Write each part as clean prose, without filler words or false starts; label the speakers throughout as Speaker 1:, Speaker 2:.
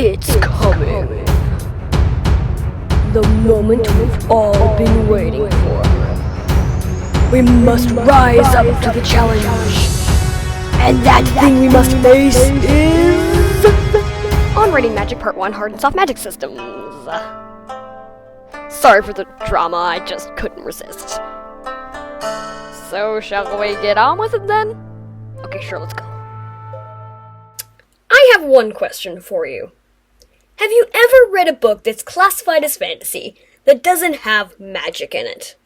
Speaker 1: It's coming. The moment we've all been waiting for. We must rise up to the challenge. And that thing we must face is...
Speaker 2: On Writing Magic Part 1, Hard and Soft Magic Systems. Sorry for the drama, I just couldn't resist. So, shall we get on with it then? Okay, sure, let's go. I have one question for you. Have you ever read a book that's classified as fantasy that doesn't have magic in it?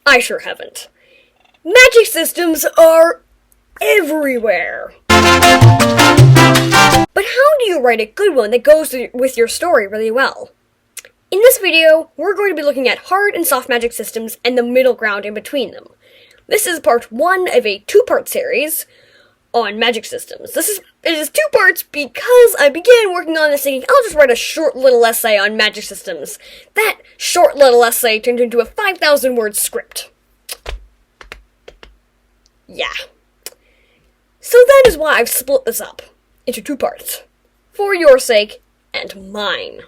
Speaker 2: I sure haven't. Magic systems are everywhere. But how do you write a good one that goes with your story really well? In this video, we're going to be looking at hard and soft magic systems and the middle ground in between them. This is part 1 of a 2-part series on magic systems. It is 2 parts because I began working on this thinking I'll just write a short little essay on magic systems. That short little essay turned into a 5,000-word script. Yeah. So that is why I've split this up into 2 parts. For your sake, and mine.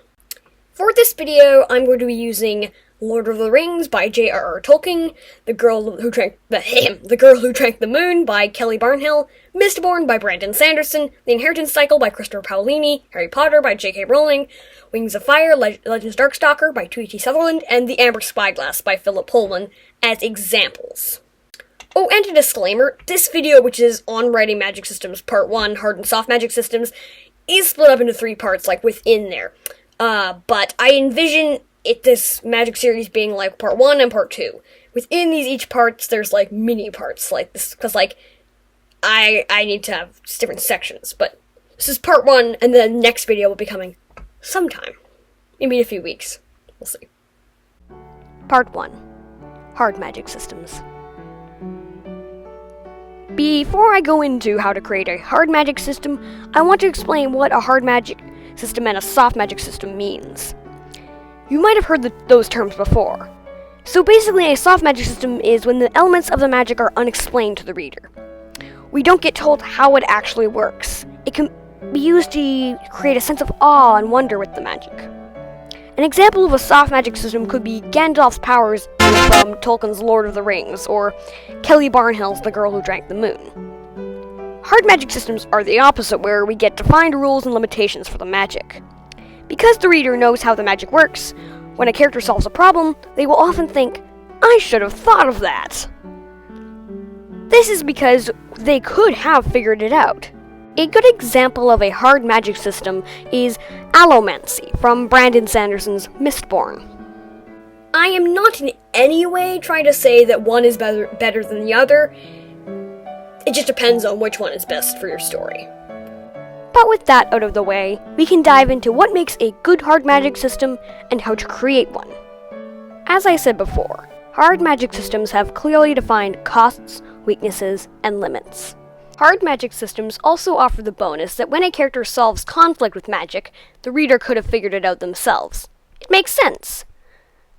Speaker 2: For this video, I'm going to be using Lord of the Rings by J.R.R. Tolkien, The Girl Who Drank the Moon by Kelly Barnhill, Mistborn by Brandon Sanderson, The Inheritance Cycle by Christopher Paolini, Harry Potter by J.K. Rowling, Wings of Fire, Legends Darkstalker by T.T. Sutherland, and The Amber Spyglass by Philip Pullman as examples. Oh, and a disclaimer, this video, which is on Writing Magic Systems Part 1, Hard and Soft Magic Systems, is split up into 3 parts, like, within there. But I envision this magic series being like part 1 and part 2. Within each parts, there's like mini parts like this, because like I need to have different sections. But this is part 1, and the next video will be coming sometime, maybe in a few weeks. We'll see. Part 1: Hard Magic Systems. Before I go into how to create a hard magic system, I want to explain what a hard magic system and a soft magic system means. You might have heard those terms before. So basically, a soft magic system is when the elements of the magic are unexplained to the reader. We don't get told how it actually works. It can be used to create a sense of awe and wonder with the magic. An example of a soft magic system could be Gandalf's powers from Tolkien's Lord of the Rings, or Kelly Barnhill's The Girl Who Drank the Moon. Hard magic systems are the opposite, where we get defined rules and limitations for the magic. Because the reader knows how the magic works, when a character solves a problem, they will often think, I should have thought of that. This is because they could have figured it out. A good example of a hard magic system is Allomancy from Brandon Sanderson's Mistborn. I am not in any way trying to say that one is better than the other. It just depends on which one is best for your story. But with that out of the way, we can dive into what makes a good hard magic system and how to create one. As I said before, hard magic systems have clearly defined costs, weaknesses, and limits. Hard magic systems also offer the bonus that when a character solves conflict with magic, the reader could have figured it out themselves. It makes sense.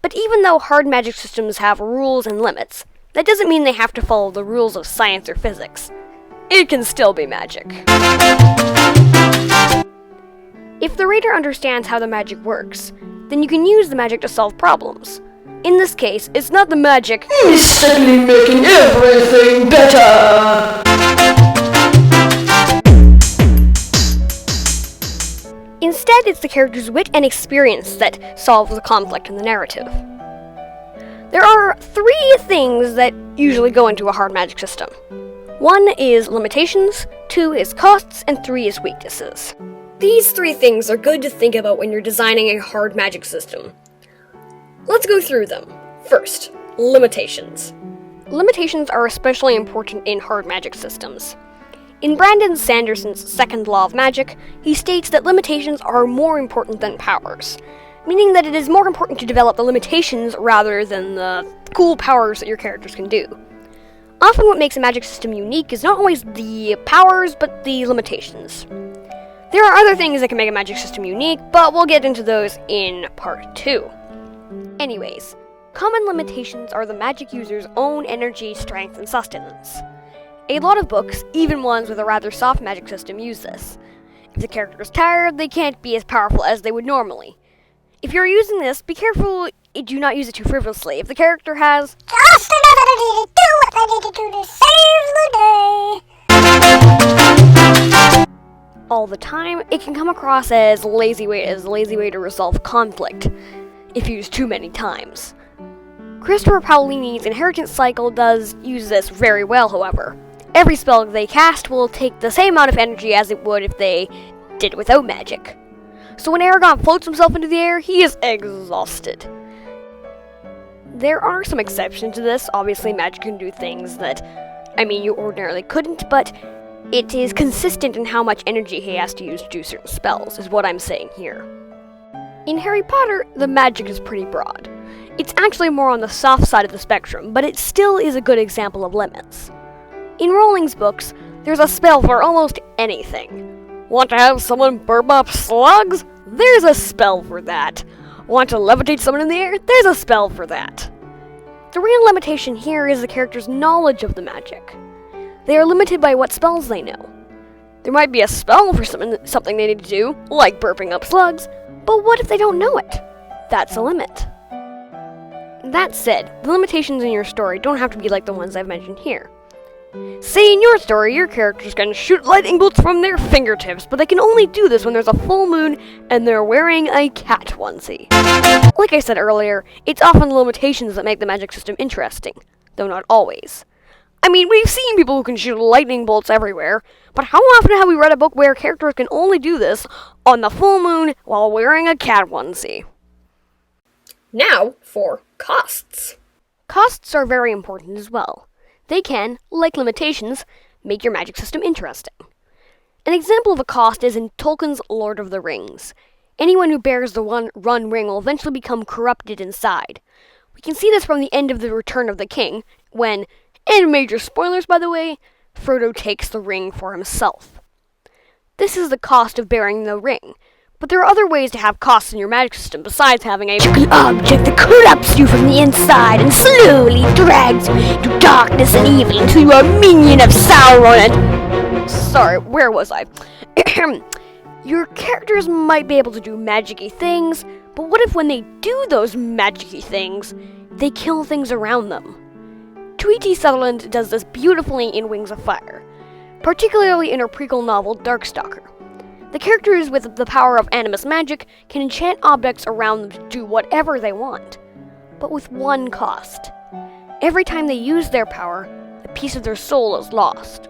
Speaker 2: But even though hard magic systems have rules and limits, that doesn't mean they have to follow the rules of science or physics. It can still be magic. If the reader understands how the magic works, then you can use the magic to solve problems. In this case, it's not the magic
Speaker 1: instantly making everything better.
Speaker 2: Instead, it's the character's wit and experience that solves the conflict in the narrative. There are 3 things that usually go into a hard magic system. 1 is limitations, 2 is costs, and 3 is weaknesses. These 3 things are good to think about when you're designing a hard magic system. Let's go through them. First, limitations. Limitations are especially important in hard magic systems. In Brandon Sanderson's Second Law of Magic, he states that limitations are more important than powers, meaning that it is more important to develop the limitations rather than the cool powers that your characters can do. Often what makes a magic system unique is not always the powers, but the limitations. There are other things that can make a magic system unique, but we'll get into those in part 2. Anyways, common limitations are the magic user's own energy, strength, and sustenance. A lot of books, even ones with a rather soft magic system, use this. If the character is tired, they can't be as powerful as they would normally. If you're using this, be careful you do not use it too frivolously. If the character has
Speaker 3: just another need to do what I need to do to save the day
Speaker 2: all the time, it can come across as a lazy way to resolve conflict if used too many times. Christopher Paolini's Inheritance Cycle does use this very well, however. Every spell they cast will take the same amount of energy as it would if they did it without magic. So when Aragorn floats himself into the air, he is exhausted. There are some exceptions to this. Obviously, magic can do things that, you ordinarily couldn't, but it is consistent in how much energy he has to use to do certain spells, is what I'm saying here. In Harry Potter, the magic is pretty broad. It's actually more on the soft side of the spectrum, but it still is a good example of limits. In Rowling's books, there's a spell for almost anything. Want to have someone burp up slugs? There's a spell for that. Want to levitate someone in the air? There's a spell for that. The real limitation here is the character's knowledge of the magic. They are limited by what spells they know. There might be a spell for something they need to do, like burping up slugs, but what if they don't know it? That's a limit. That said, the limitations in your story don't have to be like the ones I've mentioned here. Say in your story, your characters can shoot lightning bolts from their fingertips, but they can only do this when there's a full moon and they're wearing a cat onesie. Like I said earlier, it's often the limitations that make the magic system interesting, though not always. We've seen people who can shoot lightning bolts everywhere, but how often have we read a book where characters can only do this on the full moon while wearing a cat onesie? Now for costs. Costs are very important as well. They can, like limitations, make your magic system interesting. An example of a cost is in Tolkien's Lord of the Rings. Anyone who bears the One Ring will eventually become corrupted inside. We can see this from the end of The Return of the King, when, and major spoilers by the way, Frodo takes the ring for himself. This is the cost of bearing the ring, but there are other ways to have costs in your magic system besides having a magical object that corrupts you from the inside and slowly drags you into darkness and evil until you are a minion of Sauron and... Sorry, where was I? Your characters might be able to do magic-y things, but what if when they do those magic-y things, they kill things around them? Tweety Sutherland does this beautifully in Wings of Fire, particularly in her prequel novel Darkstalker. The characters with the power of animus magic can enchant objects around them to do whatever they want, but with one cost. Every time they use their power, a piece of their soul is lost.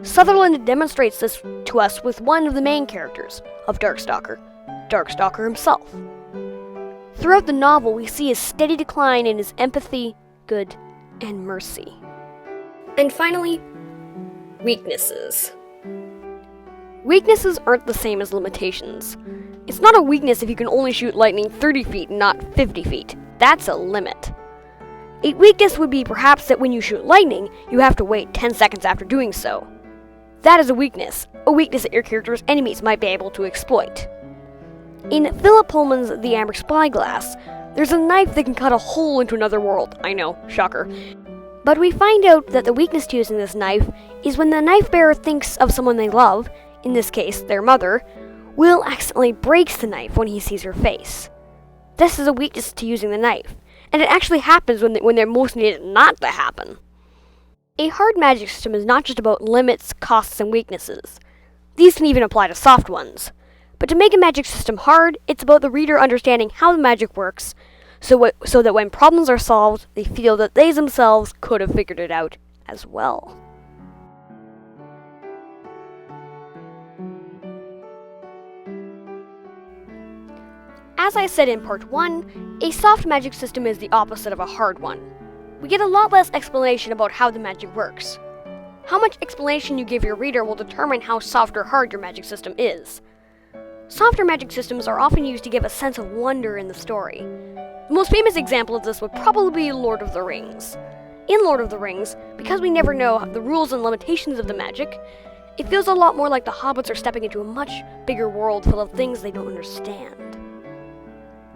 Speaker 2: Sutherland demonstrates this to us with one of the main characters of Darkstalker, Darkstalker himself. Throughout the novel, we see a steady decline in his empathy, good, and mercy. And finally, weaknesses. Weaknesses aren't the same as limitations. It's not a weakness if you can only shoot lightning 30 feet, not 50 feet. That's a limit. A weakness would be perhaps that when you shoot lightning, you have to wait 10 seconds after doing so. That is a weakness that your character's enemies might be able to exploit. In Philip Pullman's The Amber Spyglass, there's a knife that can cut a hole into another world. I know, shocker. But we find out that the weakness to using this knife is when the knife bearer thinks of someone they love, in this case, their mother, Will accidentally breaks the knife when he sees her face. This is a weakness to using the knife, and it actually happens when they're most needed not to happen. A hard magic system is not just about limits, costs, and weaknesses. These can even apply to soft ones. But to make a magic system hard, it's about the reader understanding how the magic works, so that when problems are solved, they feel that they themselves could have figured it out as well. As I said in part 1, a soft magic system is the opposite of a hard one. We get a lot less explanation about how the magic works. How much explanation you give your reader will determine how soft or hard your magic system is. Softer magic systems are often used to give a sense of wonder in the story. The most famous example of this would probably be Lord of the Rings. In Lord of the Rings, because we never know the rules and limitations of the magic, it feels a lot more like the hobbits are stepping into a much bigger world full of things they don't understand.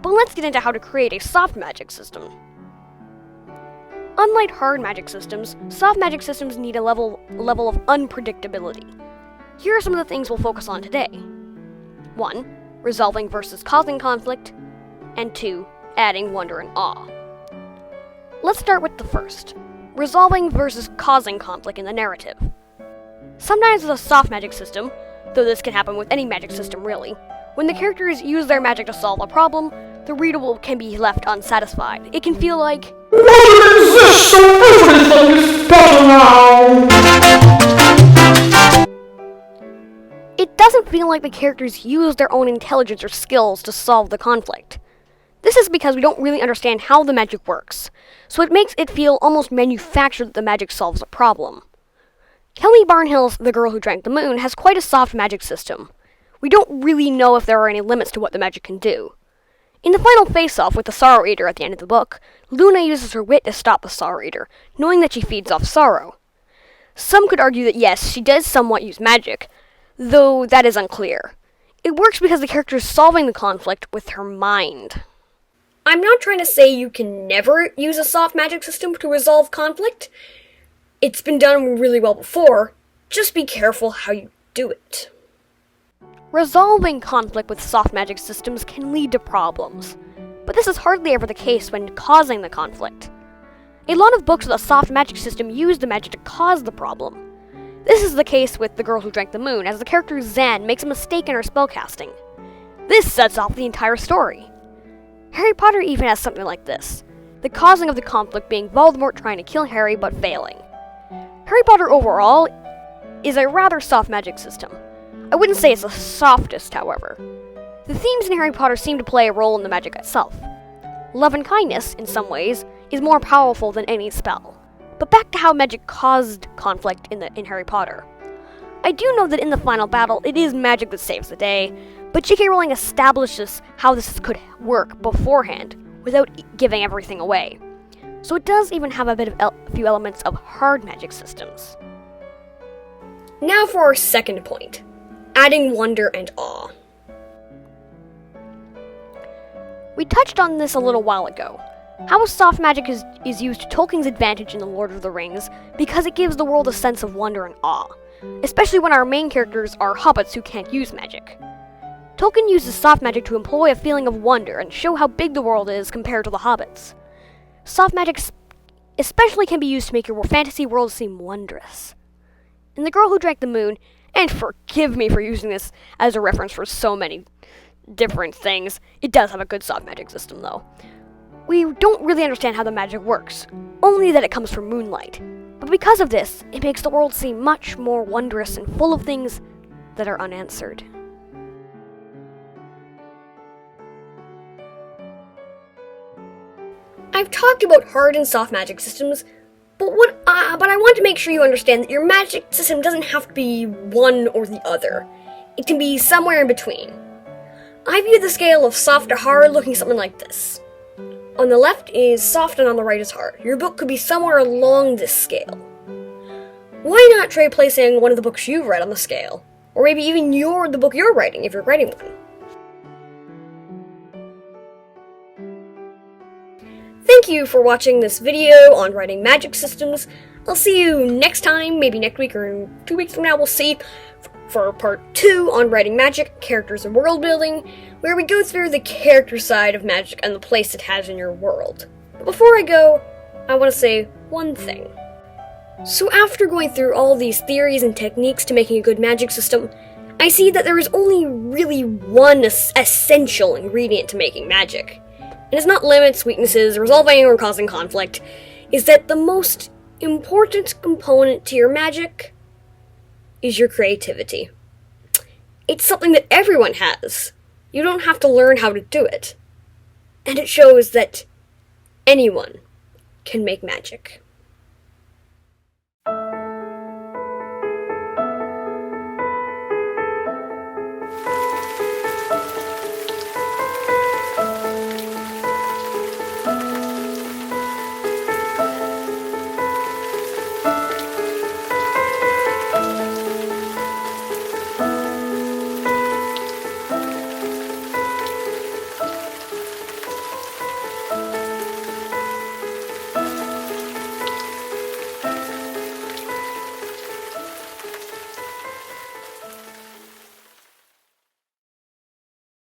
Speaker 2: But let's get into how to create a soft magic system. Unlike hard magic systems, soft magic systems need a level of unpredictability. Here are some of the things we'll focus on today. 1. Resolving versus causing conflict. And 2. Adding wonder and awe. Let's start with the first. Resolving versus causing conflict in the narrative. Sometimes with a soft magic system, though this can happen with any magic system really, when the characters use their magic to solve a problem, the reader can be left unsatisfied. It can feel like,
Speaker 4: What is this? So everything is better now!
Speaker 2: it doesn't feel like the characters use their own intelligence or skills to solve the conflict. This is because we don't really understand how the magic works, so it makes it feel almost manufactured that the magic solves a problem. Kelly Barnhill's The Girl Who Drank the Moon has quite a soft magic system. We don't really know if there are any limits to what the magic can do. In the final face-off with the Sorrow Eater at the end of the book, Luna uses her wit to stop the Sorrow Eater, knowing that she feeds off sorrow. Some could argue that yes, she does somewhat use magic, though that is unclear. It works because the character is solving the conflict with her mind. I'm not trying to say you can never use a soft magic system to resolve conflict. It's been done really well before. Just be careful how you do it. Resolving conflict with soft magic systems can lead to problems, but this is hardly ever the case when causing the conflict. A lot of books with a soft magic system use the magic to cause the problem. This is the case with The Girl Who Drank the Moon, as the character Zan makes a mistake in her spellcasting. This sets off the entire story. Harry Potter even has something like this, the causing of the conflict being Voldemort trying to kill Harry but failing. Harry Potter overall is a rather soft magic system. I wouldn't say it's the softest, however. The themes in Harry Potter seem to play a role in the magic itself. Love and kindness, in some ways, is more powerful than any spell. But back to how magic caused conflict in Harry Potter. I do know that in the final battle, it is magic that saves the day, but J.K. Rowling establishes how this could work beforehand, without giving everything away. So it does even have a few elements of hard magic systems. Now for our second point. Adding wonder and awe. We touched on this a little while ago. How soft magic is used to Tolkien's advantage in The Lord of the Rings because it gives the world a sense of wonder and awe, especially when our main characters are hobbits who can't use magic. Tolkien uses soft magic to employ a feeling of wonder and show how big the world is compared to the hobbits. Soft magic especially can be used to make your fantasy world seem wondrous. In The Girl Who Drank the Moon, and forgive me for using this as a reference for so many different things, it does have a good soft magic system though. We don't really understand how the magic works, only that it comes from moonlight. But because of this, it makes the world seem much more wondrous and full of things that are unanswered. I've talked about hard and soft magic systems, but I want to make sure you understand that your magic system doesn't have to be one or the other. It can be somewhere in between. I view the scale of soft to hard looking something like this. On the left is soft and on the right is hard. Your book could be somewhere along this scale. Why not try placing one of the books you've read on the scale? Or maybe even the book you're writing if you're writing one. Thank you for watching this video on writing magic systems. I'll see you next time, maybe next week or 2 weeks from now, we'll see, for part 2 on writing magic, characters and world building, where we go through the character side of magic and the place it has in your world. But before I go, I want to say one thing. So after going through all these theories and techniques to making a good magic system, I see that there is only really one essential ingredient to making magic. And it's not limits, weaknesses, resolving, or causing conflict. Is that the most important component to your magic is your creativity. It's something that everyone has. You don't have to learn how to do it. And it shows that anyone can make magic.